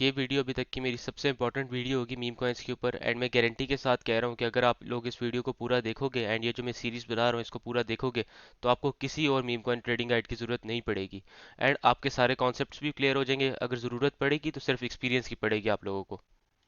ये वीडियो अभी तक की मेरी सबसे इंपॉर्टेंट वीडियो होगी मीम कॉइन्स के ऊपर। एंड मैं गारंटी के साथ कह रहा हूँ कि अगर आप लोग इस वीडियो को पूरा देखोगे एंड ये जो मैं सीरीज बना रहा हूँ इसको पूरा देखोगे तो आपको किसी और मीम कॉइन ट्रेडिंग गाइड की ज़रूरत नहीं पड़ेगी। एंड आपके सारे कॉन्सेप्ट्स भी क्लियर हो जाएंगे। अगर ज़रूरत पड़ेगी तो सिर्फ एक्सपीरियंस की पड़ेगी आप लोगों को।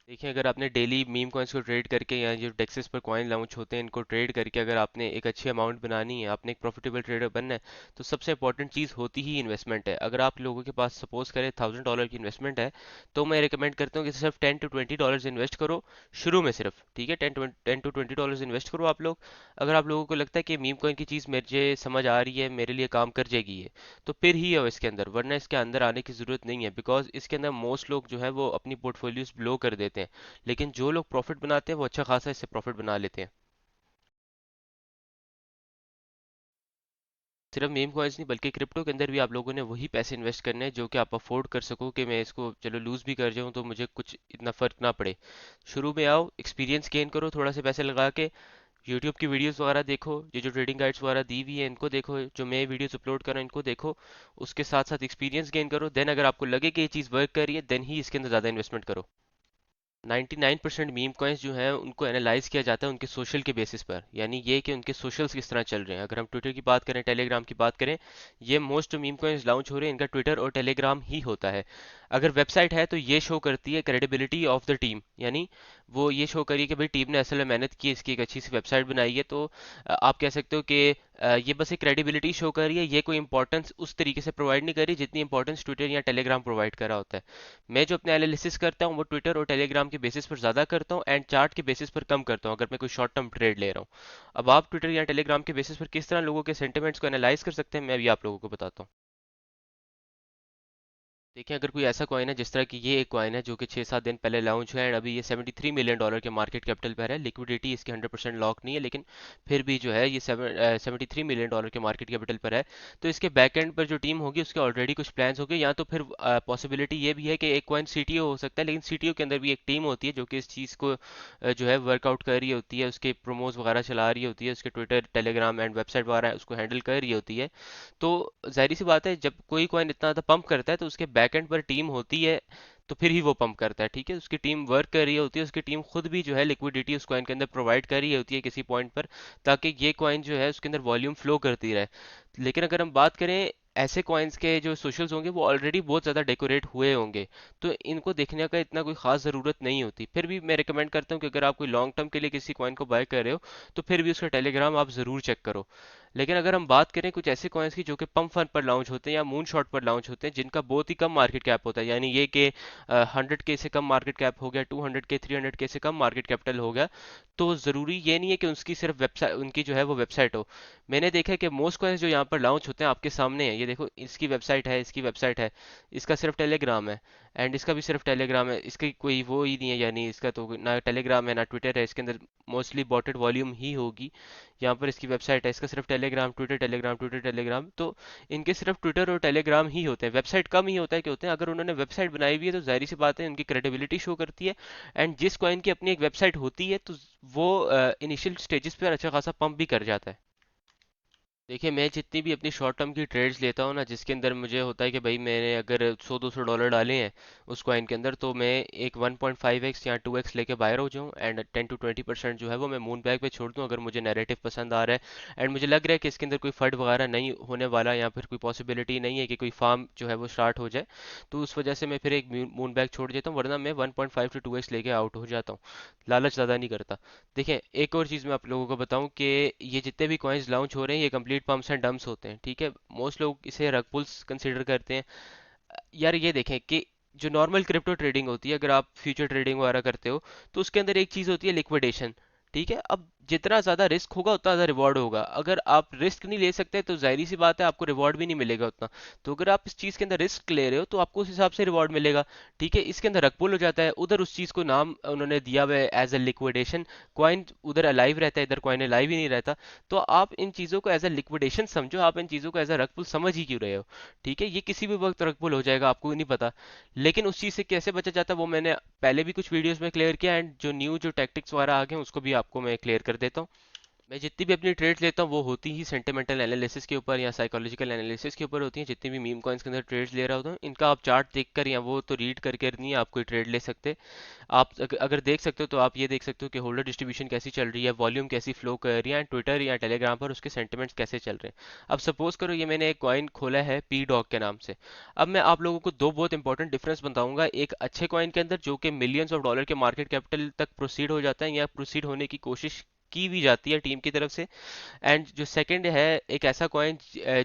देखिए, अगर आपने डेली मीम कॉइन्स को ट्रेड करके या जो डेक्सेस पर कॉइन लॉन्च होते हैं इनको ट्रेड करके अगर आपने एक अच्छी अमाउंट बनानी है, आपने एक प्रॉफिटेबल ट्रेडर बनना है, तो सबसे इंपॉर्टेंट चीज़ होती ही इन्वेस्टमेंट है। अगर आप लोगों के पास सपोज करें $1000 की इन्वेस्टमेंट है, तो मैं रिकमेंड करता हूँ कि सिर्फ $10 to $20 इन्वेस्ट करो शुरू में। सिर्फ ठीक है, $10 to $20 इन्वेस्ट करो आप लोग। अगर आप लोगों को लगता है कि मीम कॉइन की चीज़ मुझे समझ आ रही है, मेरे लिए काम कर जाएगी ये, तो फिर ही आओ इसके अंदर, वरना इसके अंदर आने की ज़रूरत नहीं है। बिकॉज इसके अंदर मोस्ट लोग जो है वो अपनी पोर्टफोलियोज ब्लो कर देते हैं, लेकिन जो लोग प्रॉफिट बनाते हैं वो अच्छा खासा इससे प्रॉफिट बना लेते हैं। सिर्फ मीम कॉइन्स नहीं बल्कि क्रिप्टो के अंदर भी आप लोगों ने वही पैसे इन्वेस्ट करने हैं जो कि आप अफोर्ड कर सको, कि मैं इसको चलो लूज भी कर जाऊं तो मुझे कुछ इतना फर्क ना पड़े। शुरू में आओ, एक्सपीरियंस गेन करो थोड़ा से पैसे लगा के। यूट्यूब की वीडियोस वगैरह देखो, ये जो ट्रेडिंग गाइड्स वगैरह दी हुई है इनको देखो, जो मैं वीडियोस अपलोड कर रहा हूं इनको देखो। उसके साथ साथ एक्सपीरियंस गेन करो। देन अगर आपको लगे कि ये चीज़ वर्क कर रही है देन ही इसके अंदर ज़्यादा इन्वेस्टमेंट करो। 99% मीम कॉइन्स जो हैं उनको एनालाइज किया जाता है उनके सोशल के बेसिस पर, यानी ये कि उनके सोशल्स किस तरह चल रहे हैं। अगर हम ट्विटर की बात करें, टेलीग्राम की बात करें, ये मोस्ट मीम कॉइन्स लॉन्च हो रहे हैं इनका ट्विटर और टेलीग्राम ही होता है। अगर वेबसाइट है तो ये शो करती है क्रेडिबिलिटी ऑफ द टीम, यानी वो ये शो करिए कि भाई टीम ने असल में मेहनत की, इसकी एक अच्छी सी वेबसाइट बनाई है। तो आप कह सकते हो कि ये बस एक क्रेडिबिलिटी शो कर रही है, ये कोई इंपॉर्टेंस उस तरीके से प्रोवाइड नहीं कर रही जितनी इंपॉर्टेंस ट्विटर या टेलीग्राम प्रोवाइड कर रहा होता है। मैं जो अपने एनालिसिस करता हूँ वो ट्विटर और टेलीग्राम के बेसिस पर ज़्यादा करता हूँ एंड चार्ट के बेसिस पर कम करता हूँ, अगर मैं कोई शॉर्ट टर्म ट्रेड ले रहा हूँ। अब आप ट्विटर या टेलीग्राम के बेसिस पर किस तरह लोगों के सेंटिमेंट्स को एनालाइज कर सकते हैं मैं भी आप लोगों को बताता हूँ। देखिए, अगर कोई ऐसा कॉइन है जिस तरह की ये एक कॉइन है जो कि 6-7 दिन पहले लॉन्च हुआ है एंड अभी ये $73 मिलियन के मार्केट कैपिटल पर है। लिक्विडिटी इसकी 100% लॉक नहीं है, लेकिन फिर भी जो है ये $73 मिलियन के मार्केट कैपिटल पर है। तो इसके बैक एंड पर जो टीम होगी उसके ऑलरेडी कुछ प्लान्स होंगे, या तो फिर पॉसिबिलिटी ये भी है कि एक कॉइन सीटीओ हो सकता है, लेकिन सीटीओ के अंदर भी एक टीम होती है जो कि इस चीज़ को जो है वर्कआउट कर रही होती है, उसके प्रोमोज वगैरह चला रही होती है, उसके ट्विटर टेलीग्राम एंड वेबसाइट वगैरह उसको हैंडल कर रही होती है। तो जाहिर सी बात है, जब कोई कॉइन इतना ज़्यादा पंप करता है तो उसके बैक एंड पर टीम होती है, तो फिर ही वो पंप करता है। ठीक है, उसकी टीम वर्क कर रही होती है, उसकी टीम खुद भी जो है लिक्विडिटी उस कॉइन के अंदर प्रोवाइड कर रही होती है किसी पॉइंट पर, ताकि ये कॉइन जो है उसके अंदर वॉल्यूम फ्लो करती रहे। लेकिन अगर हम बात करें ऐसे कॉइन्स के जो सोशल्स होंगे वो ऑलरेडी बहुत ज़्यादा डेकोरेट हुए होंगे, तो इनको देखने का इतना कोई खास ज़रूरत नहीं होती। फिर भी मैं रिकमेंड करता हूँ कि अगर आप कोई लॉन्ग टर्म के लिए किसी कॉइन को बाय कर रहे हो तो फिर भी उसका टेलीग्राम आप ज़रूर चेक करो। लेकिन अगर हम बात करें कुछ ऐसे कॉइन्स की जो कि पम्प फंड पर लॉन्च होते हैं या मून शॉट पर लॉन्च होते हैं, जिनका बहुत ही कम मार्केट कैप होता है, यानी ये कि 100K से कम मार्केट कैप हो गया, 200K 300K से कम मार्केट कैपिटल हो गया, तो ज़रूरी ये नहीं है कि उसकी सिर्फ वेबसाइट उनकी जो है वो वेबसाइट हो। मैंने देखा है कि मोस्ट कॉइन्स जो यहाँ पर लॉन्च होते हैं आपके सामने है, ये देखो इसकी वेबसाइट है, इसकी वेबसाइट है, इसका सिर्फ टेलीग्राम है, एंड इसका भी सिर्फ टेलीग्राम है, इसकी कोई वो ही नहीं है, यानी इसका तो ना टेलीग्राम है ना ट्विटर है, इसके अंदर मोस्टली बॉटेड वॉल्यूम ही होगी। यहाँ पर इसकी वेबसाइट है, इसका सिर्फ Telegram Twitter Telegram Twitter Telegram, तो इनके सिर्फ ट्विटर और टेलीग्राम ही होते हैं, वेबसाइट कम ही होता है कि होते हैं। अगर उन्होंने वेबसाइट बनाई हुई है तो जाहिर सी बात है उनकी क्रेडिबिलिटी शो करती है। एंड जिस कॉइन की अपनी एक वेबसाइट होती है तो वो इनिशियल स्टेजेस पर अच्छा खासा पंप भी कर जाता है। देखिए, मैं जितनी भी अपनी शॉर्ट टर्म की ट्रेड्स लेता हूँ ना, जिसके अंदर मुझे होता है कि भाई मैंने अगर 100-200 डॉलर डाले हैं उस कॉइन के अंदर, तो मैं एक 1.5x या 2x लेके बाहर हो जाऊँ एंड 10 to 20% जो है वो मैं मून बैग पे छोड़ दूँ, अगर मुझे नैरेटिव पसंद आ रहा है एंड मुझे लग रहा है कि इसके अंदर कोई फंड वगैरह नहीं होने वाला, या फिर कोई पॉसिबिलिटी नहीं है कि कोई फार्म जो है वो स्टार्ट हो जाए, तो उस वजह से मैं फिर एक मून बैग छोड़ देता हूँ, वरना मैं 1.5 to 2x लेके आउट हो जाता हूँ। लालच ज़्यादा नहीं करता। देखिए, एक और चीज़ मैं आप लोगों को बताऊं कि ये जितने भी कॉइन्स लॉन्च हो रहे हैं ये कंप्लीट पम्प्स एंड डंप्स होते हैं। ठीक है, मोस्ट लोग इसे रग पुल्स कंसिडर करते हैं। यार ये देखें कि जो नॉर्मल क्रिप्टो ट्रेडिंग होती है, अगर आप फ्यूचर ट्रेडिंग वगैरह करते हो तो उसके अंदर एक चीज़ होती है लिक्विडेशन। ठीक है, अब जितना ज़्यादा रिस्क होगा उतना ज़्यादा रिवॉर्ड होगा। अगर आप रिस्क नहीं ले सकते तो जाहिर सी बात है आपको रिवॉर्ड भी नहीं मिलेगा उतना। तो अगर आप इस चीज़ के अंदर रिस्क ले रहे हो तो आपको उस हिसाब से रिवॉर्ड मिलेगा। ठीक है, इसके अंदर रग पुल हो जाता है, उधर उस चीज़ को नाम उन्होंने दिया हुआ है एज अ लिक्विडेशन। कॉइन उधर अलाइव रहता है, इधर कॉइन अलाइव ही नहीं रहता। तो आप इन चीज़ों को एज अ लिक्विडेशन समझो, आप इन चीज़ों को एज अ रग पुल समझ ही क्यों रहे हो। ठीक है, ये किसी भी वक्त रग पुल हो जाएगा, आपको नहीं पता। लेकिन उस चीज़ से कैसे बचा जाता है वो मैंने पहले भी कुछ वीडियोस में क्लियर किया, एंड जो न्यू जो टैक्टिक्स वगैरह आ गए हैं उसको भी आपको मैं क्लियर कर देता हूँ। मैं जितनी भी अपनी ट्रेड्स लेता हूँ वो होती ही सेंटिमेंटल एनालिसिस के ऊपर या साइकोलॉजिकल एनालिसिस के ऊपर होती हैं। जितनी भी मीम कॉइन्स के अंदर ट्रेड्स ले रहा होता हूँ, इनका आप चार्ट देखकर या वो तो रीड करके नहीं आप कोई ट्रेड ले सकते। आप अगर देख सकते हो तो आप ये देख सकते हो कि होल्डर डिस्ट्रीब्यूशन कैसी चल रही है, वॉल्यूम कैसी फ्लो कर रही है, ट्विटर या टेलीग्राम पर उसके सेंटिमेंट्स कैसे चल रहे हैं। अब सपोज करो ये मैंने एक कॉइन खोला है पी डॉग के नाम से। अब मैं आप लोगों को दो बहुत इंपॉर्टेंट डिफरेंस बताऊंगा, एक अच्छे कॉइन के अंदर जो कि मिलियंस ऑफ डॉलर के मार्केट कैपिटल तक प्रोसीड हो जाता है या प्रोसीड होने की कोशिश की भी जाती है टीम की तरफ से। एंड जो सेकंड है, एक ऐसा कॉइन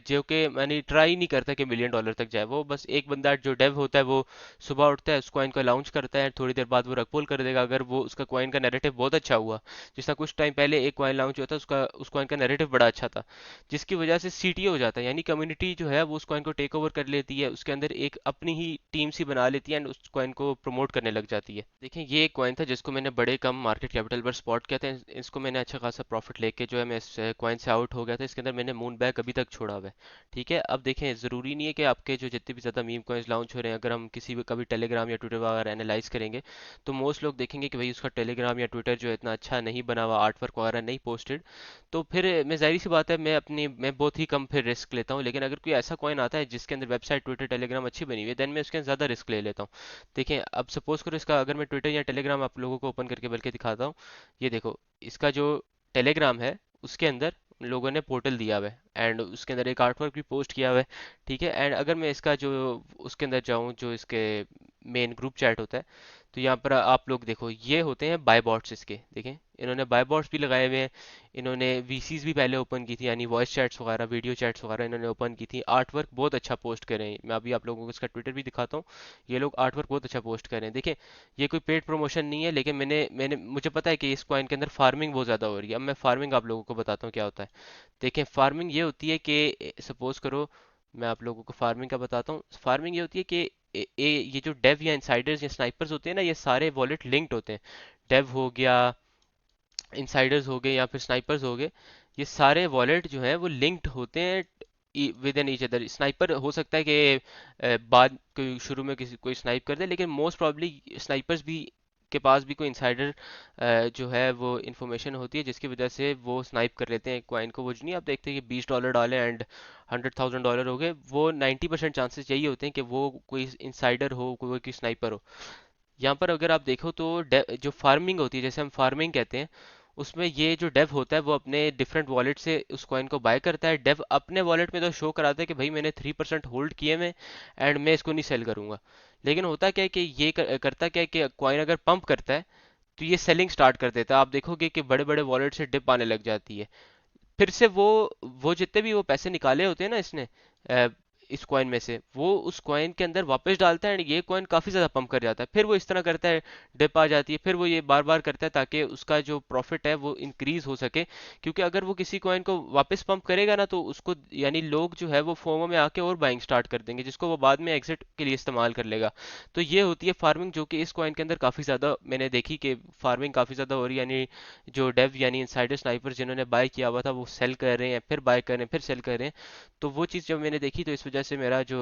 जो कि मैंने ट्राई नहीं करता कि मिलियन डॉलर तक जाए। वो बस एक बंदा जो डेव होता है वो सुबह उठता है, उस कॉइन को लॉन्च करता है, थोड़ी देर बाद वो रग पुल कर देगा अगर वो उसका कॉइन का नैरेटिव बहुत अच्छा हुआ। जिस तरह कुछ टाइम पहले एक कॉइन लॉन्च हुआ था, उसका उस कॉइन का नैरेटिव बड़ा अच्छा था, जिसकी वजह से सीटीओ हो जाता है, यानी कम्युनिटी जो है वो उस कॉइन को टेक ओवर कर लेती है, उसके अंदर एक अपनी ही टीम सी बना लेती है एंड उस कॉइन को प्रमोट करने लग जाती है। देखिए ये एक कॉइन था जिसको मैंने बड़े कम मार्केट कैपिटल पर स्पॉट किया था। इसको मैंने अच्छा खासा प्रॉफिट लेके जो है मैं इस कॉइन से आउट हो गया था। इसके अंदर मैंने मून बैग अभी तक छोड़ा हुआ है। ठीक है, अब देखें ज़रूरी नहीं है कि आपके जो जितने भी ज़्यादा मीम कॉइन्स लॉन्च हो रहे हैं, अगर हम किसी भी कभी टेलीग्राम या ट्विटर वगैरह एनालाइज करेंगे तो मोस्ट लोग देखेंगे कि भाई उसका टेलीग्राम या ट्विटर जो है इतना अच्छा नहीं बना हुआ, आर्ट वर्क वगैरह नहीं पोस्टेड। तो फिर मैं जाहिर सी बात है मैं बहुत ही कम फिर रिस्क लेता हूँ। लेकिन अगर कोई ऐसा कॉइन आता है जिसके अंदर वेबसाइट ट्विटर टेलीग्राम अच्छी बनी हुई है, देन मैं उसके अंदर ज़्यादा रिस्क ले लेता हूँ। देखें अब सपोज करो इसका अगर मैं ट्विटर या टेलीग्राम आप लोगों को ओपन करके बल्कि दिखाता हूँ। ये देखो, इसका जो टेलीग्राम है उसके अंदर उन लोगों ने पोर्टल दिया हुआ है एंड उसके अंदर एक आर्टवर्क भी पोस्ट किया हुआ है। ठीक है, एंड अगर मैं इसका जो उसके अंदर जाऊँ जो इसके मेन ग्रुप चैट होता है, तो यहाँ पर आप लोग देखो ये होते हैं बाय बॉट्स। इसके देखें इन्होंने बाय बॉट्स भी लगाए हुए हैं। इन्होंने वीसीज भी पहले ओपन की थी, यानी वॉइस चैट्स वगैरह वीडियो चैट्स वगैरह इन्होंने ओपन की थी। आर्ट वर्क बहुत अच्छा पोस्ट कर रहे हैं। मैं अभी आप लोगों को इसका ट्विटर भी दिखाता हूँ। ये लोग आर्ट वर्क बहुत अच्छा पोस्ट कर रहे हैं। देखें ये कोई पेड प्रमोशन नहीं है, लेकिन मैंने मैंने मुझे पता है कि इस कॉइन के अंदर फार्मिंग बहुत ज़्यादा हो रही है। अब मैं फार्मिंग आप लोगों को बताता हूँ क्या होता है। देखें फार्मिंग ये होती है कि सपोज करो मैं आप लोगों को फार्मिंग का बताता हूँ। फार्मिंग ये होती है कि ये जो डेव या इनसाइडर्स या स्नाइपर्स होते हैं ना, ये सारे वॉलेट लिंक्ड होते हैं। डेव हो गया, इनसाइडर्स हो गए या फिर स्नाइपर्स हो गए, ये सारे वॉलेट जो हैं वो लिंक्ड होते हैं with in each other. Sniper हो सकता है कि बाद कोई शुरू में किसी कोई स्नाइप कर दे, लेकिन मोस्ट प्रॉब्ली स्नाइपर्स भी के पास भी कोई इंसाइडर जो है वो इन्फॉर्मेशन होती है, जिसकी वजह से वो स्नाइप कर लेते हैं क्वाइन को। वो जो नहीं आप देखते हैं कि $20 डाले एंड $100,000 हो गए, वो 90% चांसेस यही होते हैं कि वो कोई इंसाइडर हो, कोई स्नाइपर हो। यहाँ पर अगर आप देखो तो जो फार्मिंग होती है, जैसे हम फार्मिंग कहते हैं, उसमें ये जो डेव होता है वो अपने डिफरेंट वॉलेट से उस कॉइन को बाय करता है। डेव अपने वॉलेट में तो शो कराता है कि भाई मैंने 3% होल्ड किए में एंड मैं इसको नहीं सेल करूंगा। लेकिन होता क्या है कि करता क्या है कि कॉइन अगर पंप करता है तो ये सेलिंग स्टार्ट कर देता है। आप देखोगे कि बड़े बड़े वॉलेट से डिप आने लग जाती है। फिर से वो जितने भी वो पैसे निकाले होते हैं ना इसने इस कॉइन में से, वो उस कॉइन के अंदर वापस डालता है एंड ये कॉइन काफ़ी ज़्यादा पंप कर जाता है। फिर वो इस तरह करता है, डिप आ जाती है, फिर वो ये बार बार करता है ताकि उसका जो प्रॉफिट है वो इंक्रीज हो सके। क्योंकि अगर वो किसी कॉइन को वापस पंप करेगा ना तो उसको यानी लोग जो है वो फोमो में आके और बाइंग स्टार्ट कर देंगे, जिसको वो बाद में एग्जिट के लिए इस्तेमाल कर लेगा। तो ये होती है फार्मिंग, जो कि इस कॉइन के अंदर काफ़ी ज़्यादा मैंने देखी कि फार्मिंग काफ़ी ज़्यादा हो रही है। यानी जो डेव यानी इनसाइडर स्नाइपर जिन्होंने बाय किया हुआ था वो सेल कर रहे हैं, फिर बाय कर रहे हैं, फिर सेल कर रहे हैं। तो वो चीज़ जब मैंने देखी तो इस वजह से मेरा जो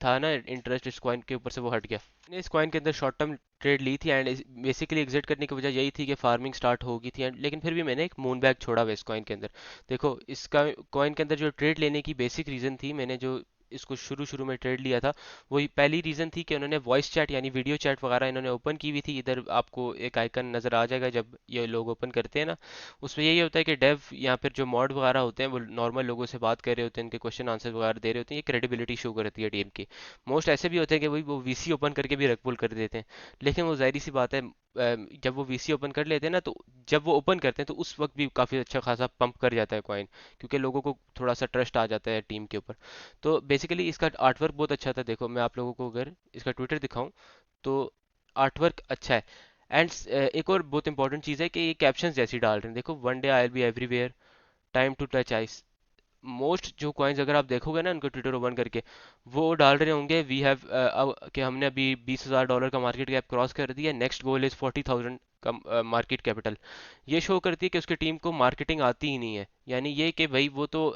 था ना इंटरेस्ट इस कॉइन के ऊपर से वो हट गया। मैंने इस कॉइन के अंदर शॉर्ट टर्म ट्रेड ली थी एंड बेसिकली एग्जिट करने की वजह यही थी कि फार्मिंग स्टार्ट हो गई थी। लेकिन फिर भी मैंने एक मून बैग छोड़ा हुआ इस कॉइन के अंदर। देखो इसका कॉइन के अंदर जो ट्रेड लेने की बेसिक रीज़न थी, मैंने जो इसको शुरू शुरू में ट्रेड लिया था, वही पहली रीज़न थी कि उन्होंने वॉइस चैट यानी वीडियो चैट वगैरह इन्होंने ओपन की हुई थी। इधर आपको एक आइकन नज़र आ जाएगा जब ये लोग ओपन करते हैं ना, उसमें यही होता है कि डेव या फिर जो मॉड वगैरह होते हैं वो नॉर्मल लोगों से बात कर रहे होते हैं, इनके क्वेश्चन आंसर वगैरह दे रहे होते हैं, ये क्रेडिबिलिटी शो करती है टीम की। मोस्ट ऐसे भी होते हैं कि वही वो वीसी ओपन करके भी रग पुल कर देते हैं। लेकिन वो जाहिर सी बात है जब वो वीसी ओपन कर लेते हैं ना, तो जब वो ओपन करते हैं तो उस वक्त भी काफ़ी अच्छा खासा पंप कर जाता है कॉइन, क्योंकि लोगों को थोड़ा सा ट्रस्ट आ जाता है टीम के ऊपर। तो बेसिकली इसका आर्टवर्क बहुत अच्छा था। देखो मैं आप लोगों को अगर इसका ट्विटर दिखाऊं तो आर्टवर्क अच्छा है। एंड एक और बहुत इंपॉर्टेंट चीज़ है कि ये कैप्शंस जैसी डाल रहे हैं। देखो one day I will be everywhere, time to touch ice. Most जो कॉइन्स अगर आप देखोगे ना उनको ट्विटर ओपन करके, वो डाल रहे होंगे वी हैव कि हमने अभी $20,000 का मार्केट कैप क्रॉस कर दिया, नेक्स्ट गोल इज 40,000 का मार्केट कैपिटल। ये शो करती है कि उसकी टीम को मार्केटिंग आती ही नहीं है। यानी ये कि भाई वो तो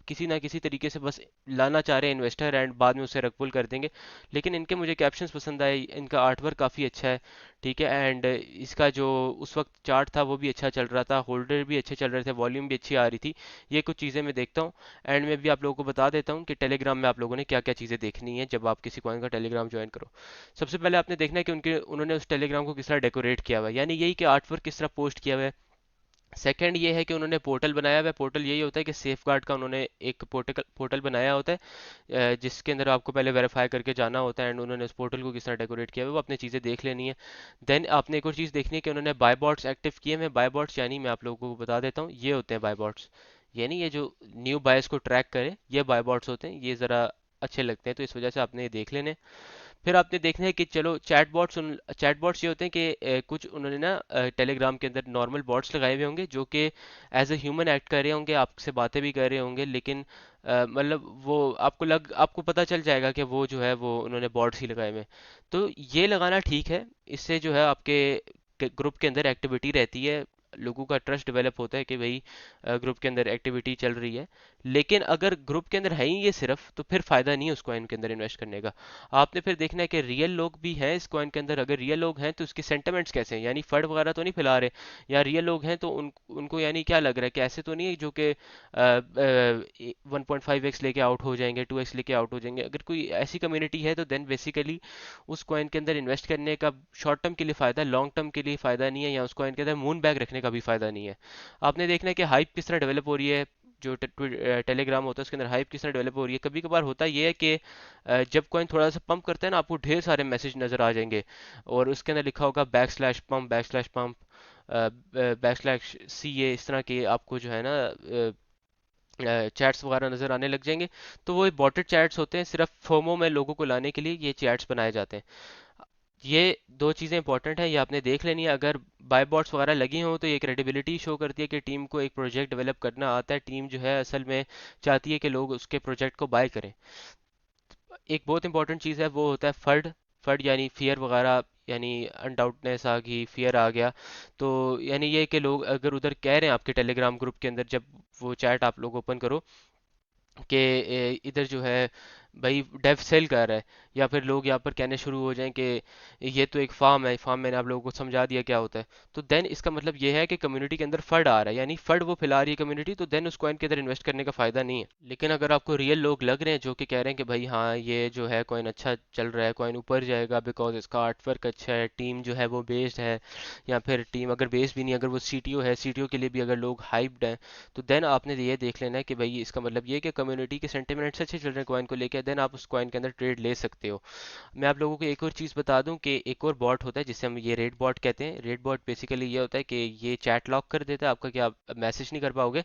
किसी ना किसी तरीके से बस लाना चाह रहे हैं इन्वेस्टर एंड बाद में उसे रग पुल कर देंगे। लेकिन इनके मुझे कैप्शंस पसंद आए, इनका आर्टवर्क काफ़ी अच्छा है, ठीक है। एंड इसका जो उस वक्त चार्ट था वो भी अच्छा चल रहा था, होल्डर भी अच्छे चल रहे थे, वॉल्यूम भी अच्छी आ रही थी। ये कुछ चीज़ें मैं देखता हूँ। एंड मैं भी आप लोगों को बता देता हूँ कि टेलीग्राम में आप लोगों ने क्या क्या चीज़ें देखनी है जब आप किसी कॉइन का टेलीग्राम ज्वाइन करो। सबसे पहले आपने देखना है कि उनके उन्होंने उस टेलीग्राम को किस तरह डेकोरेट किया हुआ है, यानी यही कि आर्टवर्क किस तरह पोस्ट किया हुआ है। सेकंड ये है कि उन्होंने पोर्टल बनाया हुआ है। पोर्टल यही होता है कि सेफ गार्ड का उन्होंने एक पोर्टल पोर्टल बनाया होता है, जिसके अंदर आपको पहले वेरीफाई करके जाना होता है। एंड उन्होंने उस पोर्टल को किस तरह डेकोरेट किया हुआ है वो अपनी चीज़ें देख लेनी है। देन आपने एक और चीज़ देखनी है कि उन्होंने बाय बॉट्स एक्टिव किए हैं। बाय बॉट्स यानी मैं आप लोगों को बता देता हूँ, ये होते हैं बाय बॉट्स, यानी ये जो न्यू बायर्स को ट्रैक करे ये बाय बॉट्स होते हैं। ये ज़रा अच्छे लगते हैं तो इस वजह से आपने ये देख लेने। फिर आपने देखना है कि चलो चैट बॉट्स ये होते हैं कि कुछ उन्होंने ना टेलीग्राम के अंदर नॉर्मल बॉट्स लगाए हुए होंगे जो कि एज ए ह्यूमन एक्ट कर रहे होंगे, आपसे बातें भी कर रहे होंगे, लेकिन मतलब वो आपको पता चल जाएगा कि वो जो है वो उन्होंने बॉट्स ही लगाए हुए हैं। तो ये लगाना ठीक है, इससे जो है आपके ग्रुप के अंदर एक्टिविटी रहती है, लोगों का ट्रस्ट डेवलप होता है कि भाई ग्रुप के अंदर एक्टिविटी चल रही है। लेकिन अगर ग्रुप के अंदर है ही ये सिर्फ, तो फिर फायदा नहीं है उस कॉइन के अंदर इन्वेस्ट करने का। आपने फिर देखना है कि रियल लोग भी हैं इस कॉइन के अंदर। अगर रियल लोग हैं तो उसके सेंटिमेंट्स कैसे हैं, यानी फंड वगैरह तो नहीं फैला रहे, या रियल लोग हैं तो उनको यानी क्या लग रहा है कि ऐसे तो नहीं है जो कि 1.5x लेके आउट हो जाएंगे, 2x लेके आउट हो जाएंगे। अगर कोई ऐसी कम्युनिटी है तो देन बेसिकली उस कॉइन के अंदर इन्वेस्ट करने का शॉर्ट टर्म के लिए फ़ायदा, लॉन्ग टर्म के लिए फ़ायदा नहीं है, या उस कॉइन के अंदर मून बैग रखने का भी फ़ायदा नहीं है। आपने देखना है कि हाइप किस तरह डेवलप हो रही है। जो टेलीग्राम होता है उसके अंदर हाइप किस तरह डेवलप हो रही है। कभी कभार होता ये है कि जब कॉइन थोड़ा सा पंप करता है ना, आपको ढेर सारे मैसेज नज़र आ जाएंगे और उसके अंदर लिखा होगा back slash pump back slash C A, इस तरह के आपको जो है ना चैट्स वगैरह नज़र आने लग जाएंगे। तो वो बॉटेड चैट्स होते हैं, सिर्फ फोमो में लोगों को लाने के लिए ये चैट्स बनाए जाते हैं। ये दो चीज़ें इंपॉर्टेंट है, ये आपने देख लेनी है। अगर बाय बॉट्स वगैरह लगी हों तो ये क्रेडिबिलिटी शो करती है कि टीम को एक प्रोजेक्ट डेवलप करना आता है, टीम जो है असल में चाहती है कि लोग उसके प्रोजेक्ट को बाय करें। एक बहुत इंपॉर्टेंट चीज़ है वो होता है फर्ड। फर्ड यानी फियर वगैरह, यानी अनडाउटनेस आ गई, फियर आ गया। तो यानी ये कि लोग अगर उधर कह रहे हैं आपके टेलीग्राम ग्रुप के अंदर, जब वो चैट आप लोग ओपन करो कि इधर जो है भाई डेव सेल कर रहा है, या फिर लोग यहाँ पर कहने शुरू हो जाएं कि ये तो एक फार्म है, फार्म मैंने आप लोगों को समझा दिया क्या होता है। तो देन इसका मतलब ये है कि कम्युनिटी के अंदर फंड आ रहा है, यानी फंड वो फैला रही है कम्युनिटी, तो देन उस कॉइन के अंदर इन्वेस्ट करने का फायदा नहीं है। लेकिन अगर आपको रियल लोग लग रहे हैं जो कि कह रहे हैं कि भाई हाँ ये जो है कॉइन अच्छा चल रहा है, कॉइन ऊपर जाएगा बिकॉज इसका आर्टवर्क अच्छा है, टीम जो है वो बेस्ड है, या फिर टीम अगर बेस्ड भी नहीं, अगर वो सीटीओ है, सीटीओ के लिए भी अगर लोग हाइप्ड हैं, तो देन आपने ये देख लेना है कि भाई इसका मतलब ये है कि कम्युनिटी के सेंटिमेंट्स अच्छे चल रहे हैं कॉइन को लेकर, देन आप उस कॉइन के अंदर ट्रेड ले सकते हो। मैं आप लोगों को एक और चीज़ बता दूं कि एक और बॉट होता है जिसे हम ये रेड बॉट कहते हैं। रेड बॉट बेसिकली ये होता है कि ये चैट लॉक कर देता है आपका, कि आप मैसेज नहीं कर पाओगे।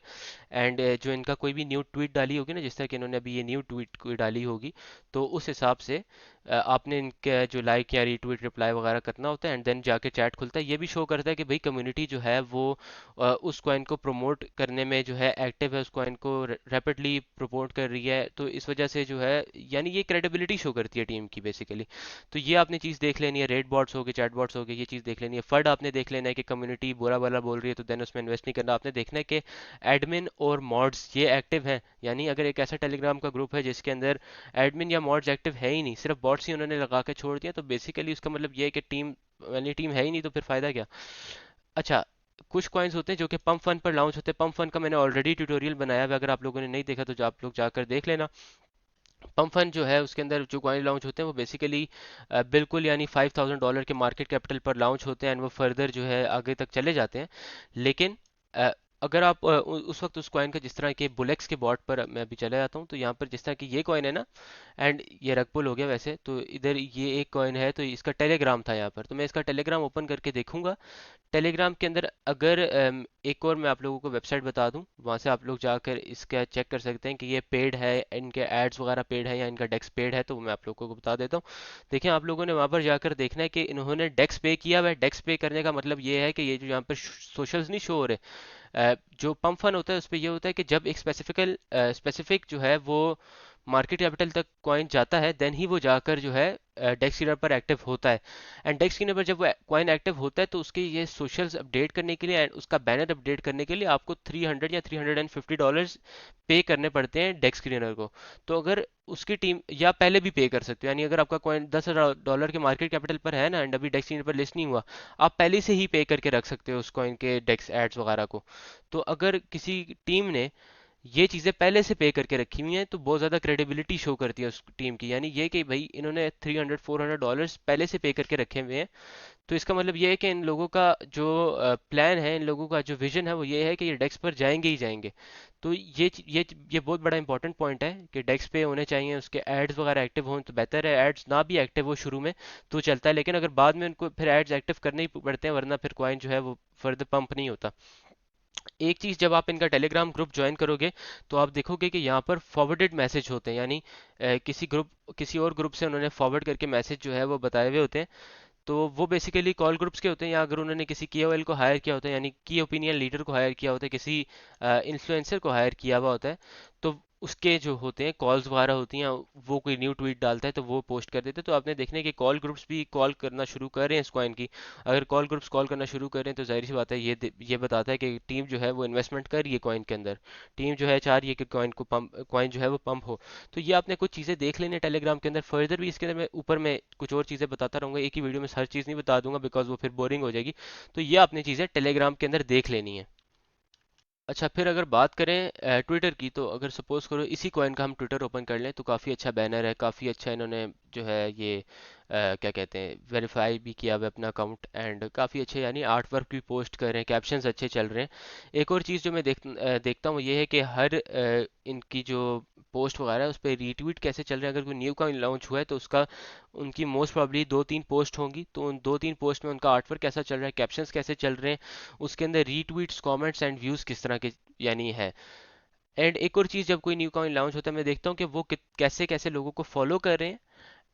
एंड जो इनका कोई भी न्यू ट्वीट डाली होगी ना, जिस तरह कि इन्होंने अभी ये न्यू ट्वीट कोई डाली होगी, तो उस हिसाब से आपने इनके जो लाइक या रीट्वीट रिप्लाई वगैरह करना होता है, एंड देन जाके चैट खुलता है। ये भी शो करता है कि भाई कम्युनिटी जो है वो उस कॉइन को प्रमोट करने में जो है एक्टिव है, उस कॉइन को रैपिडली प्रमोट कर रही है। तो इस वजह से जो है यानी ये क्रेडिबिलिटी शो करती है टीम की बेसिकली। तो ये आपने चीज़ देख लेनी है, रेड बॉट्स हो गए, चैट बॉट्स हो गए, ये चीज़ देख लेनी है। फर्ड आपने देख लेना है कि कम्युनिटी बुरा भला बोल रही है तो देन उसमें इन्वेस्ट नहीं करना। आपने देखना है कि एडमिन और मॉड्स ये एक्टिव हैं, यानी अगर एक ऐसा टेलीग्राम का ग्रुप है जिसके अंदर एडमिन या मॉड्स एक्टिव है ही नहीं, सिर्फ बॉट्स ही उन्होंने लगा के छोड़ दिया, तो बेसिकली उसका मतलब ये है कि टीम यानी टीम है ही नहीं, तो फिर फायदा क्या। अच्छा, कुछ कॉइन्स होते हैं जो कि पंप फन पर लॉन्च होते हैं। पंप फन का मैंने ऑलरेडी ट्यूटोरियल बनाया हुआ है, अगर आप लोगों ने नहीं देखा तो आप लोग जाकर देख लेना। पंप फंड जो है उसके अंदर जो कॉइन लॉन्च होते हैं वो बेसिकली बिल्कुल यानी $5,000 के मार्केट कैपिटल पर लॉन्च होते हैं, एंड वो फर्दर जो है आगे तक चले जाते हैं। लेकिन अ, अगर आप उस वक्त उस कॉइन का, जिस तरह के बुलेक्स के बॉट पर मैं अभी चले जाता हूँ, तो यहाँ पर जिस तरह की ये कॉइन है ना, एंड ये रगपुल हो गया वैसे तो, इधर ये एक कॉइन है तो इसका टेलीग्राम था यहाँ पर, तो मैं इसका टेलीग्राम ओपन करके देखूंगा। टेलीग्राम के अंदर अगर एक और मैं आप लोगों को वेबसाइट बता दूं, वहाँ से आप लोग जाकर इसका चेक कर सकते हैं कि ये पेड है, इनके एड्स वगैरह पेड है या इनका डेक्स पेड है, तो मैं आप लोगों को बता देता हूँ। देखिए आप लोगों ने वहाँ पर जाकर देखना है कि इन्होंने डेक्स पे किया हुआ है। डेक्स पे करने का मतलब ये है कि ये जो यहाँ पर सोशल्स नहीं शो हो रहे, जो पंप फन होता है उस पर यह होता है कि जब एक स्पेसिफिक जो है वो मार्केट कैपिटल तक कॉइन जाता है, देन ही वो जाकर जो है डेक्स क्लीनर पर एक्टिव होता है। एंड डेक्स क्लीनर पर जब वो कॉइन एक्टिव होता है तो उसके ये सोशल्स अपडेट करने के लिए एंड उसका बैनर अपडेट करने के लिए आपको 300 या $350 पे करने पड़ते हैं डेक्स क्लीनर को। तो अगर उसकी टीम, या पहले भी पे कर सकते हो, यानी अगर आपका कॉइन $10,000 के मार्केट कैपिटल पर है ना एंड अभी डेक्स क्लीनर पर लिस्ट नहीं हुआ, आप पहले से ही पे करके रख सकते हो उस कॉइन के डेक्स एड्स वगैरह को। तो अगर किसी टीम ने ये चीज़ें पहले से पे करके रखी हुई हैं तो बहुत ज़्यादा क्रेडिबिलिटी शो करती है उस टीम की, यानी ये कि भाई इन्होंने 300-400 डॉलर्स पहले से पे करके रखे हुए हैं। तो इसका मतलब ये है कि इन लोगों का जो प्लान है, इन लोगों का जो विजन है वो ये है कि ये डेक्स पर जाएंगे ही जाएंगे। तो ये बहुत बड़ा इंपॉर्टेंट पॉइंट है कि डेक्स पे होने चाहिए, उसके एड्स वगैरह एक्टिव हों तो बेहतर है। एड्स ना भी एक्टिव हो शुरू में तो चलता है, लेकिन अगर बाद में उनको फिर एड्स एक्टिव करने ही पड़ते हैं, वरना फिर कॉइन जो है वो फर्दर पंप नहीं होता। एक चीज़, जब आप इनका टेलीग्राम ग्रुप ज्वाइन करोगे तो आप देखोगे कि यहाँ पर फॉरवर्डेड मैसेज होते हैं, यानी किसी और ग्रुप से उन्होंने फॉरवर्ड करके मैसेज जो है वो बताए हुए होते हैं। तो वो बेसिकली कॉल ग्रुप्स के होते हैं, या अगर उन्होंने किसी KOL को हायर किया होता है, यानी की ओपिनियन लीडर को हायर किया होता है, किसी इन्फ्लुएंसर को हायर किया हुआ होता है, तो उसके जो होते हैं कॉल्स वगैरह होती हैं, वो कोई न्यू ट्वीट डालता है तो वो पोस्ट कर देते हैं। तो आपने देखने कि कॉल ग्रुप्स भी कॉल करना शुरू कर रहे हैं इस कॉइन की। अगर कॉल ग्रुप्स कॉल करना शुरू कर रहे हैं तो जाहिर सी बात है, ये बताता है कि टीम जो है वो इन्वेस्टमेंट कर रही है कॉइन के अंदर। टीम जो है चाह रही है कि कॉइन जो है वो पंप हो। तो ये आपने कुछ चीज़ें देख लेनी टेलीग्राम के अंदर। फर्दर भी इसके अंदर मैं ऊपर में कुछ और चीज़ें बताता रहूँगा, एक ही वीडियो में हर चीज़ नहीं बता दूंगा बिकॉज वो फिर बोरिंग हो जाएगी। तो ये आपने चीज़ें टेलीग्राम के अंदर देख लेनी है। अच्छा, फिर अगर बात करें ट्विटर की, तो अगर सपोज करो इसी कॉइन का हम ट्विटर ओपन कर लें तो काफ़ी अच्छा बैनर है, काफ़ी अच्छा इन्होंने जो है ये क्या कहते हैं, वेरीफाई भी किया हुआ है अपना अकाउंट, एंड काफ़ी अच्छे यानी आर्ट वर्क भी पोस्ट कर रहे हैं, कैप्शंस अच्छे चल रहे हैं। एक और चीज़ जो मैं देखता हूँ ये है कि हर इनकी जो पोस्ट वगैरह है उस पर रीट्वीट कैसे चल रहे हैं। अगर कोई न्यू कॉइन लॉन्च हुआ है तो उसका उनकी मोस्ट प्रॉब्ली 2-3 पोस्ट होंगी, तो उन 2-3 पोस्ट में उनका आर्टवर्क कैसा चल रहा है, कैप्शंस कैसे चल रहे हैं, उसके अंदर रीट्वीट्स, कमेंट्स एंड व्यूज़ किस तरह के यानी है। एंड एक और चीज़, जब कोई न्यू कॉइन लॉन्च होता है मैं देखता हूँ कि वो कैसे कैसे लोगों को फॉलो कर रहे हैं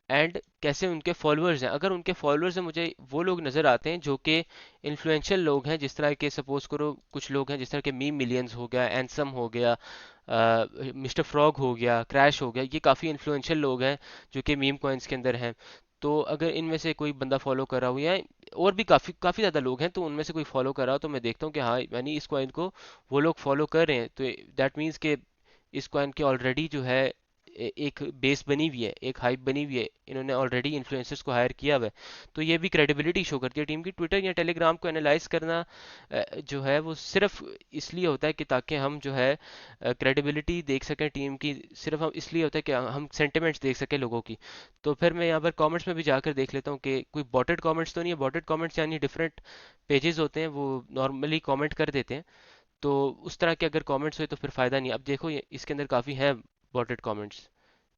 एंड कैसे उनके फॉलोअर्स हैं। अगर उनके फॉलोअर्स हैं, मुझे वो लोग नज़र आते हैं जो कि इन्फ्लुएंशियल लोग हैं, जिस तरह के सपोज करो कुछ लोग हैं जिस तरह के मीम मिलियंस हो गया, एंसम हो गया, मिस्टर फ्रॉग हो गया, क्रैश हो गया, ये काफ़ी इन्फ्लुएंशियल लोग हैं जो कि मीम कॉइन्स के अंदर हैं। तो अगर इनमें से कोई बंदा फॉलो कर रहा हो, या और भी काफ़ी काफ़ी ज़्यादा लोग हैं, तो उनमें से कोई फॉलो कर रहा हो तो मैं देखता हूँ कि हाँ यानी इस कॉइन को वो लोग फॉलो कर रहे हैं, तो दैट मीन्स कि इस कॉइन की ऑलरेडी जो है एक बेस बनी हुई है, एक हाइप बनी हुई है, इन्होंने ऑलरेडी इन्फ्लुएंसर्स को हायर किया हुआ है। तो ये भी क्रेडिबिलिटी शो करती है टीम की। ट्विटर या टेलीग्राम को एनालाइज करना जो है वो सिर्फ इसलिए होता है कि ताकि हम जो है क्रेडिबिलिटी देख सकें टीम की, सिर्फ हम इसलिए होता है कि हम सेंटिमेंट्स देख सकें लोगों की। तो फिर मैं यहाँ पर कमेंट्स में भी जाकर देख लेता हूँ कि कोई बॉटेड कमेंट्स तो नहीं है। बॉटेड कमेंट्स यानी डिफरेंट पेजेस होते हैं, वो नॉर्मली कमेंट कर देते हैं। तो उस तरह के अगर कमेंट्स हुए तो फिर फ़ायदा नहीं। अब देखो ये इसके अंदर काफ़ी हैं बॉटेड कमेंट्स,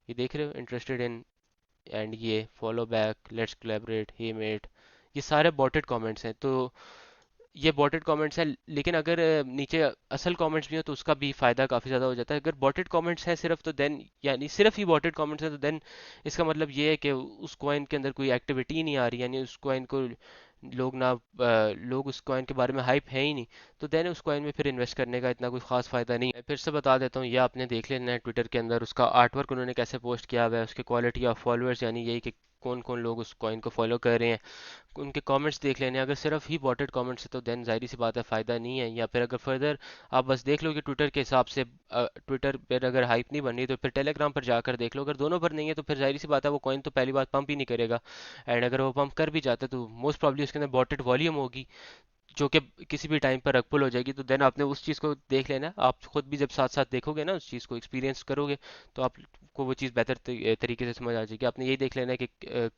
ये देख रहे हो, इंटरेस्टेड इन, एंड ये follow back, let's collaborate, hey mate, ये सारे बॉटेड कमेंट्स हैं। तो ये बॉटेड कमेंट्स हैं, लेकिन अगर नीचे असल कमेंट्स भी हो तो उसका भी फ़ायदा काफ़ी ज़्यादा हो जाता है। अगर बॉटेड कमेंट्स हैं सिर्फ तो देन, यानी सिर्फ ही बॉटेड कमेंट्स हैं तो देन इसका मतलब ये है कि उस कॉइन के अंदर कोई एक्टिविटी ही नहीं आ रही, यानी उस कॉइन को लोग उस कॉइन के बारे में हाइप है ही नहीं। तो देन उस कॉइन में फिर इन्वेस्ट करने का इतना कोई खास फायदा नहीं है। फिर से बता देता हूँ, ये आपने देख लेना है ट्विटर के अंदर उसका आर्टवर्क उन्होंने कैसे पोस्ट किया हुआ है, उसके क्वालिटी ऑफ फॉलोअर्स, यानी यही कि कौन कौन लोग उस कॉइन को फॉलो कर रहे हैं, उनके कमेंट्स देख लेने हैं। अगर सिर्फ ही बॉटेड कमेंट्स है तो देन जाहिर सी बात है फ़ायदा नहीं है। या फिर अगर फर्दर आप बस देख लो कि ट्विटर के हिसाब से ट्विटर पर अगर हाइप नहीं बन रही तो फिर टेलीग्राम पर जाकर देख लो। अगर दोनों पर नहीं है तो फिर जाहिर सी बात है वो कॉइन तो पहली बात पंप ही नहीं करेगा, एंड अगर वो पंप कर भी जाता है तो मोस्ट प्रॉब्ली उसके अंदर बॉटेड वॉल्यूम होगी जो कि किसी भी टाइम पर रग हो जाएगी। तो देन आपने उस चीज़ को देख लेना। आप खुद भी जब साथ साथ देखोगे ना, उस चीज़ को एक्सपीरियंस करोगे, तो आपको वो चीज़ बेहतर तरीके से समझ आ जाएगी। आपने यही देख लेना है कि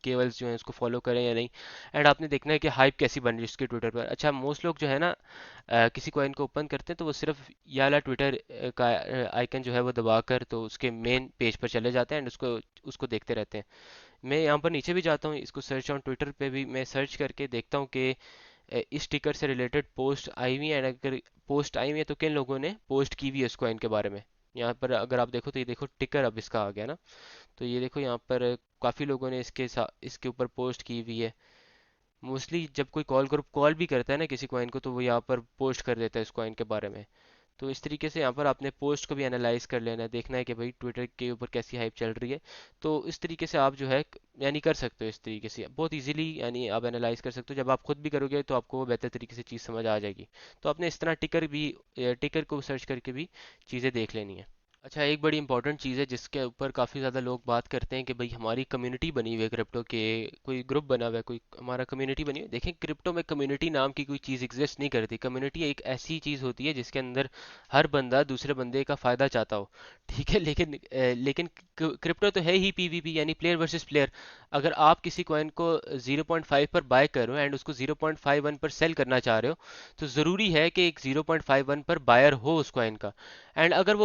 केवल्स जो है उसको फॉलो करें या नहीं, एंड आपने देखना है कि हाइप कैसी बन रही है उसके ट्विटर पर। अच्छा, मोस्ट लोग जो है ना किसी कॉइन को ओपन करते हैं तो वो सिर्फ ये वाला ट्विटर का आइकन जो है वो दबाकर तो उसके मेन पेज पर चले जाते हैं एंड उसको उसको देखते रहते हैं। मैं यहाँ पर नीचे भी जाता हूँ, इसको सर्च ऑन ट्विटर पे भी मैं सर्च करके देखता हूँ कि इस टिकर से रिलेटेड पोस्ट आई हुई है, अगर पोस्ट आई हुई है तो किन लोगों ने पोस्ट की हुई है उस कॉइन के बारे में। यहाँ पर अगर आप देखो तो ये देखो टिकर अब इसका आ गया ना, तो ये देखो यहाँ पर काफ़ी लोगों ने इसके ऊपर पोस्ट की हुई है। मोस्टली जब कोई कॉल ग्रुप कॉल भी करता है ना किसी कॉइन को तो वो यहाँ पर पोस्ट कर देता है इस कॉइन के बारे में। तो इस तरीके से यहाँ पर आपने पोस्ट को भी एनालाइज कर लेना है, देखना है कि भाई ट्विटर के ऊपर कैसी हाइप चल रही है। तो इस तरीके से आप जो है यानी कर सकते हो, इस तरीके से बहुत इजीली यानी आप एनालाइज कर सकते हो। जब आप खुद भी करोगे तो आपको वो बेहतर तरीके से चीज़ समझ आ जाएगी। तो आपने इस तरह टिकर को सर्च करके भी चीज़ें देख लेनी है। अच्छा, एक बड़ी इंपॉर्टेंट चीज़ है जिसके ऊपर काफ़ी ज़्यादा लोग बात करते हैं कि भाई हमारी कम्युनिटी बनी हुई है क्रिप्टो के, कोई ग्रुप बना हुआ है, कोई हमारा कम्युनिटी बनी हुई है। देखें, क्रिप्टो में कम्युनिटी नाम की कोई चीज़ एग्जिस्ट नहीं करती। कम्युनिटी एक ऐसी चीज़ होती है जिसके अंदर हर बंदा दूसरे बंदे का फ़ायदा चाहता हो, ठीक है। लेकिन क्रिप्टो तो है ही पीवीपी, यानी प्लेयर वर्सेस प्लेयर। अगर आप किसी कॉइन को 0.5 पर बाय करो एंड उसको 0.51 पर सेल करना चाह रहे हो, तो ज़रूरी है कि एक 0.51 पर बायर हो उस कॉइन का। एंड अगर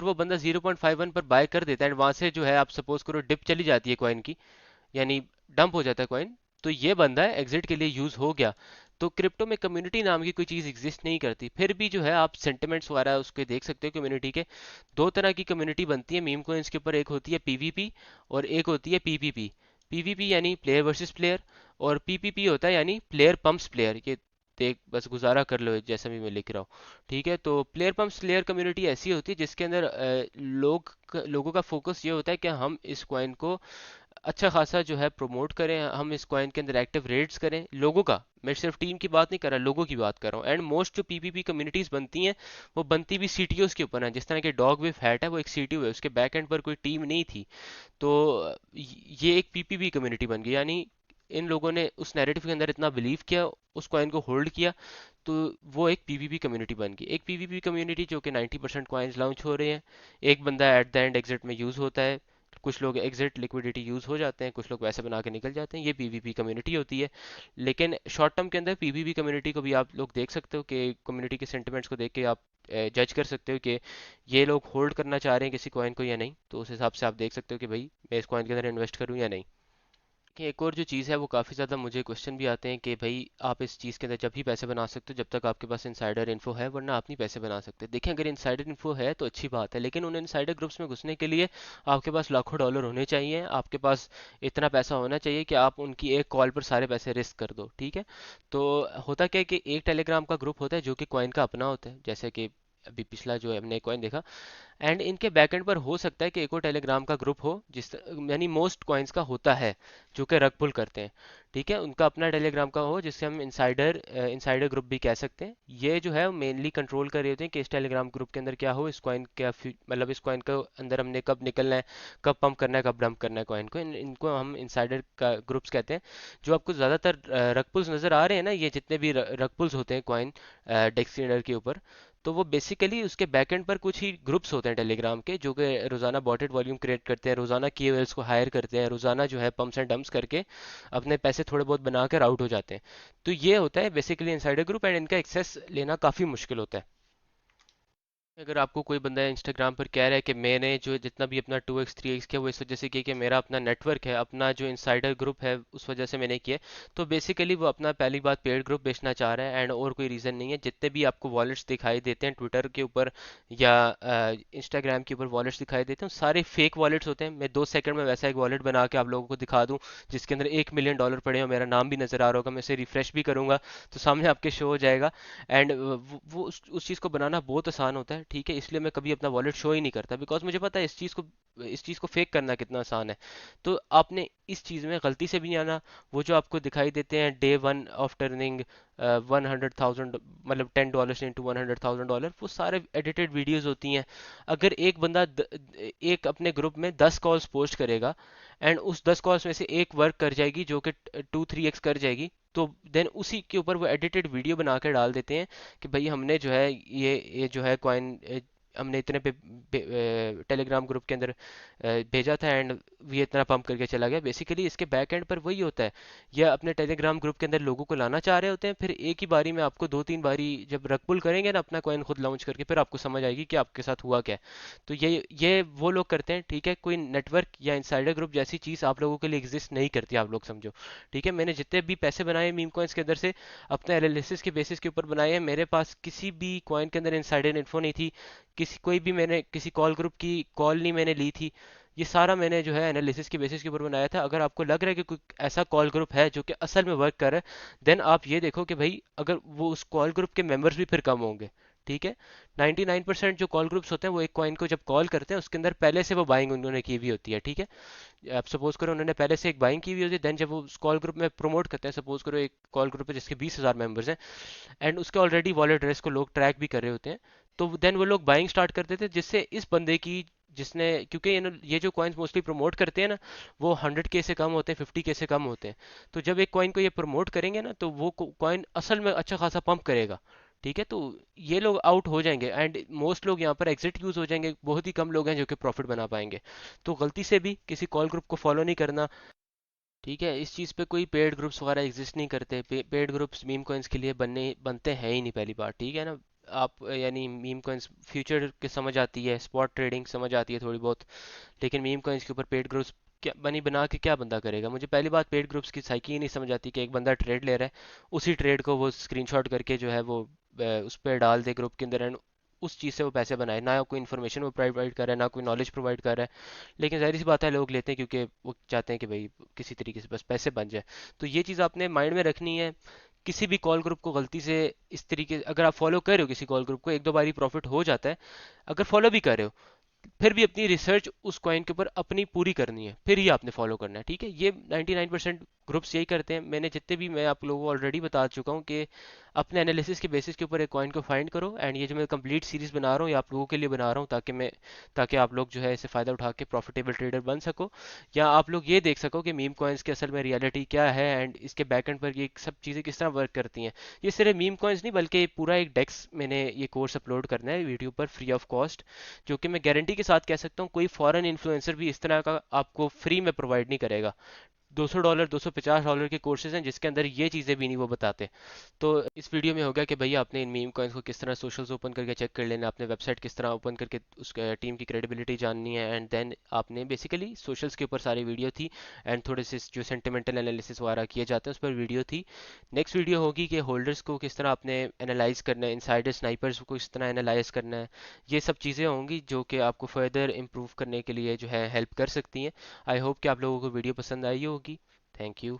वो बंदा 0.51 पर बाय कर देता है एंड वहां से जो है आप सपोज करो डिप चली जाती है कॉइन की, यानी डंप हो जाता है कॉइन, तो ये बंदा एग्जिट के लिए यूज हो गया। तो क्रिप्टो में कम्युनिटी नाम की कोई चीज़ एग्जिस्ट नहीं करती। फिर भी जो है आप सेंटिमेंट्स वगैरह उसके देख सकते हो कम्युनिटी के। दो तरह की कम्युनिटी बनती है मीम कोइंस के ऊपर, एक होती है पीवीपी और एक होती है पीपीपी। पीवीपी यानी प्लेयर वर्सेस प्लेयर, और पीपीपी होता है यानी प्लेयर पंप्स प्लेयर। ये देख बस गुजारा कर लो जैसा भी मैं लिख रहा हूँ, ठीक है। तो प्लेयर पंप्स प्लेयर कम्युनिटी ऐसी होती है जिसके अंदर लोगों का फोकस ये होता है कि हम इस कॉइन को अच्छा खासा जो है प्रमोट करें, हम इस कॉइन के अंदर एक्टिव रेट्स करें लोगों का। मैं सिर्फ टीम की बात नहीं कर रहा, लोगों की बात कर रहा हूँ। एंड मोस्ट जो पीपीपी कम्युनिटीज बनती हैं वो बनती भी सीटीओस के ऊपर है। जिस तरह के डॉग विफ हैट है वो एक सीटीओ है, उसके बैक एंड पर कोई टीम नहीं थी। तो ये एक पीपीपी कम्युनिटी बन गई, यानी इन लोगों ने उस नैरेटिव के अंदर इतना बिलीव किया, उस कॉइन को होल्ड किया, तो वो एक पीवीपी कम्युनिटी बन गई। एक पीवीपी कम्युनिटी जो कि 90% कॉइन्स लॉन्च हो रहे हैं, एक बंदा एट द एंड एग्जिट में यूज होता है, कुछ लोग एग्जिट लिक्विडिटी यूज हो जाते हैं, कुछ लोग वैसे बना के निकल जाते हैं, ये पीवीपी कम्युनिटी होती है। लेकिन शॉर्ट टर्म के अंदर पीवीपी कम्युनिटी को भी आप लोग देख सकते हो कि कम्युनिटी के सेंटिमेंट्स को देख के आप जज कर सकते हो कि ये लोग होल्ड करना चाह रहे हैं किसी कॉइन को या नहीं। तो उस हिसाब से आप देख सकते हो कि भाई मैं इस कॉइन के अंदर इन्वेस्ट करूं या नहीं। कि एक और जो चीज़ है वो काफ़ी ज़्यादा मुझे क्वेश्चन भी आते हैं कि भाई आप इस चीज़ के अंदर जब भी पैसे बना सकते हो जब तक आपके पास इनसाइडर इन्फो है, वरना आप नहीं पैसे बना सकते। देखें, अगर इनसाइडर इन्फो है तो अच्छी बात है, लेकिन उन इनसाइडर ग्रुप्स में घुसने के लिए आपके पास लाखों डॉलर होने चाहिए, आपके पास इतना पैसा होना चाहिए कि आप उनकी एक कॉल पर सारे पैसे रिस्क कर दो, ठीक है। तो होता क्या है कि एक टेलीग्राम का ग्रुप होता है जो कि कॉइन का अपना होता है, जैसे कि अभी पिछला जो हमने कॉइन देखा। एंड इनके बैकएंड पर हो सकता है कि एक और टेलीग्राम का ग्रुप हो, जिस यानी मोस्ट कॉइन्स का होता है जो कि रग पुल करते हैं, ठीक है। उनका अपना टेलीग्राम का हो जिससे हम इनसाइडर ग्रुप भी कह सकते हैं। ये जो है मेनली कंट्रोल कर रहे होते हैं कि इस टेलीग्राम ग्रुप के अंदर क्या हो, इस कॉइन क्या मतलब इस कॉइन के अंदर हमने कब निकलना है, कब पंप करना है, कब डंप करना है कॉइन को। इनको हम इनसाइडर का ग्रुप्स कहते हैं। जो आपको ज़्यादातर रग पुल्स नज़र आ रहे हैं ना, ये जितने भी रग पुल्स होते हैं कॉइन डेक्सटर के ऊपर, तो वो बेसिकली उसके बैकएंड पर कुछ ही ग्रुप्स होते हैं टेलीग्राम के जो कि रोजाना बॉटेड वॉल्यूम क्रिएट करते हैं, रोजाना केओएल्स को हायर करते हैं, रोजाना जो है पम्प्स एंड डंप्स करके अपने पैसे थोड़े बहुत बनाकर आउट हो जाते हैं। तो ये होता है बेसिकली इनसाइडर ग्रुप, एंड इनका एक्सेस लेना काफ़ी मुश्किल होता है। अगर आपको कोई बंदा इंस्टाग्राम पर कह रहा है कि मैंने जो जितना भी अपना 2x 3x किया वो इस वजह से किया कि मेरा अपना नेटवर्क है, अपना जो इंसाइडर ग्रुप है उस वजह से मैंने किया, तो बेसिकली वो अपना पहली बात पेड ग्रुप बेचना चाह रहा है, एंड और कोई रीज़न नहीं है। जितने भी आपको वॉलेट्स दिखाई देते हैं ट्विटर के ऊपर या इंस्टाग्राम के ऊपर वॉलेट्स दिखाई देते हैं, सारे फेक वॉलेट्स होते हैं। मैं 2 सेकंड में वैसा एक वॉलेट बना के आप लोगों को दिखा दूं जिसके अंदर $1 मिलियन पड़े हो, मेरा नाम भी नज़र आ रहा होगा, मैं इसे रिफ्रेश भी करूंगा तो सामने आपके शो हो जाएगा। एंड वो उस चीज़ को बनाना बहुत आसान होता है, ठीक है। इसलिए मैं कभी अपना वॉलेट शो ही नहीं करता, बिकॉज मुझे पता है इस चीज़ को फेक करना कितना आसान है। तो आपने इस चीज़ में गलती से भी नहीं आना। वो जो आपको दिखाई देते हैं डे 1 ऑफ टर्निंग 100,000, मतलब $10 इंटू $100,000, वो सारे एडिटेड वीडियोस होती हैं। अगर एक बंदा एक अपने ग्रुप में 10 कॉल्स पोस्ट करेगा एंड उस 10 कॉल्स में से एक वर्क कर जाएगी जो कि 2-3x कर जाएगी, तो देन उसी के ऊपर वो एडिटेड वीडियो बना के डाल देते हैं कि भाई हमने जो है ये जो है कॉइन हमने इतने पे टेलीग्राम ग्रुप के अंदर भेजा था एंड ये इतना पंप करके चला गया। बेसिकली इसके बैक एंड पर वही होता है, ये अपने टेलीग्राम ग्रुप के अंदर लोगों को लाना चाह रहे होते हैं, फिर एक ही बारी में आपको 2-3 बारी जब रग करेंगे ना अपना कॉइन खुद लॉन्च करके, फिर आपको समझ आएगी कि आपके साथ हुआ क्या है। तो ये वो लोग करते हैं, ठीक है। कोई नेटवर्क या इंसाइडर ग्रुप जैसी चीज़ आप लोगों के लिए एग्जिस्ट नहीं करती, आप लोग समझो, ठीक है। मैंने जितने भी पैसे बनाए मीम कॉइन्स के अंदर से अपने एनालिसिस के बेसिस के ऊपर बनाए हैं। मेरे पास किसी भी कॉइन के अंदर इनसाइडर इन्फो नहीं थी, कोई भी मैंने किसी कॉल ग्रुप की कॉल नहीं मैंने ली थी। ये सारा मैंने जो है एनालिसिस के बेसिस के ऊपर बनाया था। अगर आपको लग रहा है कि कोई ऐसा कॉल ग्रुप है जो कि असल में वर्क कर रहा है, देन आप ये देखो कि भाई अगर वो उस कॉल ग्रुप के मेंबर्स भी फिर कम होंगे, ठीक है। 99% जो कॉल ग्रुप्स होते हैं वो एक कॉइन को जब कॉल करते हैं उसके अंदर पहले से वो बाइंग उन्होंने की हुई होती है, ठीक है। आप सपोज करो उन्होंने पहले से एक बाइंग की हुई होती है, देन जब वो उस कॉल ग्रुप में प्रमोट करते हैं, सपोज करो एक कॉल ग्रुप है जिसके 20,000 मेंबर्स हैं एंड उसके ऑलरेडी वॉलेट एड्रेस को लोग ट्रैक भी कर रहे होते हैं, तो देन वो लोग बाइंग स्टार्ट कर देते हैं, जिससे इस बंदे की, जिसने, क्योंकि ये जो कॉइन्स मोस्टली प्रमोट करते हैं ना, वो 100K से कम होते हैं, 50K से कम होते हैं। तो जब एक कॉइन को ये प्रमोट करेंगे ना, तो वो कॉइन असल में अच्छा खासा पंप करेगा, ठीक है। तो ये लोग आउट हो जाएंगे एंड मोस्ट लोग यहाँ पर एग्जिट यूज हो जाएंगे, बहुत ही कम लोग हैं जो कि प्रॉफिट बना पाएंगे। तो गलती से भी किसी कॉल ग्रुप को फॉलो नहीं करना, ठीक है। इस चीज़ पे कोई पेड ग्रुप्स वगैरह एग्जिस्ट नहीं करते, पेड ग्रुप्स मीम कॉइन्स के लिए बनते हैं ही नहीं, पहली बात, ठीक है ना। आप यानी मीम कॉइन्स फ्यूचर के समझ आती है, स्पॉट ट्रेडिंग समझ आती है थोड़ी बहुत, लेकिन मीम कॉइन्स के ऊपर पेड ग्रुप्स क्या बना के क्या बंदा करेगा। मुझे पहली बात पेड ग्रुप्स की साइकी ही नहीं समझ आती कि एक बंदा ट्रेड ले रहा है, उसी ट्रेड को वो स्क्रीनशॉट करके जो है वो उस पर डाल दे ग्रुप के अंदर एंड उस चीज़ से वो पैसे बनाए, ना कोई इन्फॉर्मेशन वो प्रोवाइड कर रहा है, ना कोई नॉलेज प्रोवाइड कर रहा है, लेकिन जाहिर सी बात है लोग लेते हैं क्योंकि वो चाहते हैं कि भाई किसी तरीके से बस पैसे बन जाए। तो ये चीज़ आपने माइंड में रखनी है। किसी भी कॉल ग्रुप को गलती से इस तरीके, अगर आप फॉलो कर रहे हो किसी कॉल ग्रुप को, एक दो बारी प्रॉफिट हो जाता है, अगर फॉलो भी कर रहे हो, फिर भी अपनी रिसर्च उस कॉइन के ऊपर अपनी पूरी करनी है, फिर ही आपने फॉलो करना है, ठीक है। ये 99% ग्रुप्स यही करते हैं। मैंने जितने भी, मैं आप लोगों को ऑलरेडी बता चुका हूँ कि अपने एनालिसिस के बेसिस के ऊपर एक कॉइन को फाइंड करो एंड ये जो मैं कंप्लीट सीरीज बना रहा हूँ ये आप लोगों के लिए बना रहा हूँ ताकि आप लोग जो है इसे फ़ायदा उठा के प्रॉफिटेबल ट्रेडर बन सको, या आप लोग ये देख सको कि मीम कॉइन्स के असल में रियलिटी क्या है एंड इसके बैकएंड पर ये सब चीज़ें किस तरह वर्क करती हैं। ये सिर्फ मीम कॉइन्स नहीं बल्कि पूरा एक डेक्स, मैंने ये कोर्स अपलोड करना है यूट्यूब पर फ्री ऑफ कॉस्ट, जो कि मैं गारंटी के साथ कह सकता हूँ कोई फॉरेन इन्फ्लुएंसर भी इस तरह का आपको फ्री में प्रोवाइड नहीं करेगा। $200 $250 के कोर्सेज हैं जिसके अंदर ये चीज़ें भी नहीं वो बताते। तो इस वीडियो में हो गया कि भैया आपने इन मीम कॉइन्स को किस तरह सोशल्स ओपन करके चेक कर लेना, आपने वेबसाइट किस तरह ओपन करके उस टीम की क्रेडिबिलिटी जाननी है एंड देन आपने बेसिकली सोशल्स के ऊपर सारी वीडियो थी एंड थोड़े से जो सेंटिमेंटल एनालिसिस वगैरह किए जाते हैं उस पर वीडियो थी। नेक्स्ट वीडियो होगी कि होल्डर्स को किस तरह आपने एनालाइज करना है, इनसाइडर स्नाइपर्स को किस तरह एनालाइज करना है। ये सब चीज़ें होंगी जो कि आपको फर्दर इम्प्रूव करने के लिए जो है हेल्प कर सकती हैं। आई होप कि आप लोगों को वीडियो पसंद आई होगी। Thank you.